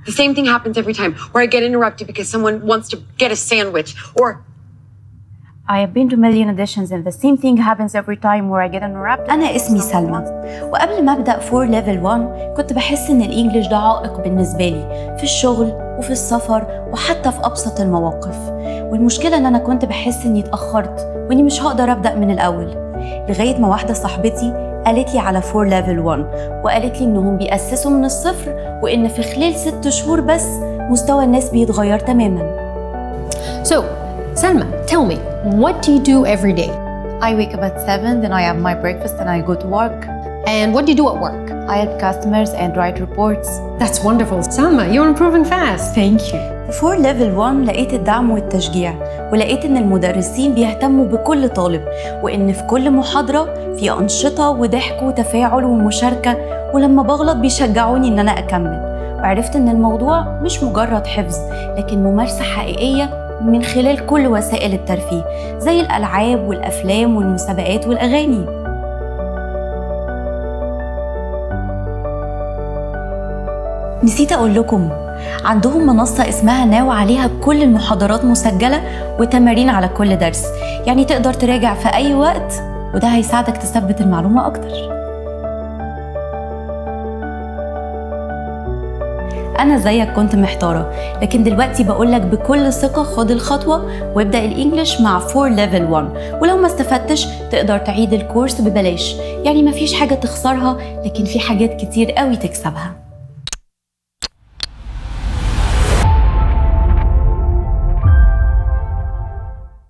The same thing happens every time, where I get interrupted because someone wants to get a sandwich, or I have been to million auditions and the same thing happens every time where I get interrupted. أنا اسمي سلمى، وقبل ما أبدأ فور ليفل 1 كنت بحس إن الإنجليش ده عائق بالنسبة لي في الشغل وفي السفر وحتى في أبسط المواقف. والمشكلة إن أنا كنت بحس إني اتأخرت وإني مش هقدر أبدأ من الأول، لغاية ما واحدة صاحبتي قالت لي على فور ليفل 1 وقالت لي إنهم بيأسسوا من الصفر وإن في خلال 6 شهور بس مستوى الناس بيتغير تماماً. So, Salma, tell me, what do you do every day? I wake up at 7, then I have my breakfast and I go to work. And what do you do at work? I help customers and write reports. That's wonderful. Salma, you're improving fast. Thank you. في فور ليفل 1 لقيت الدعم والتشجيع، ولقيت إن المدرسين بيهتموا بكل طالب، وإن في كل محاضرة في أنشطة وضحك وتفاعل ومشاركة، ولما بغلط بيشجعوني إن أنا أكمل. وعرفت إن الموضوع مش مجرد حفظ، لكن ممارسة حقيقية من خلال كل وسائل الترفيه زي الألعاب والأفلام والمسابقات والأغاني. نسيت أقول لكم، عندهم منصة اسمها ناو عليها كل المحاضرات مسجلة وتمارين على كل درس، يعني تقدر تراجع في أي وقت، وده هيساعدك تثبت المعلومة أكتر. أنا زيك كنت محتارة، لكن دلوقتي بقولك بكل ثقة خد الخطوة وابدأ الإنجليش مع فور ليفل 1، ولو ما استفدتش تقدر تعيد الكورس ببلاش، يعني مفيش حاجة تخسرها، لكن في حاجات كتير قوي تكسبها.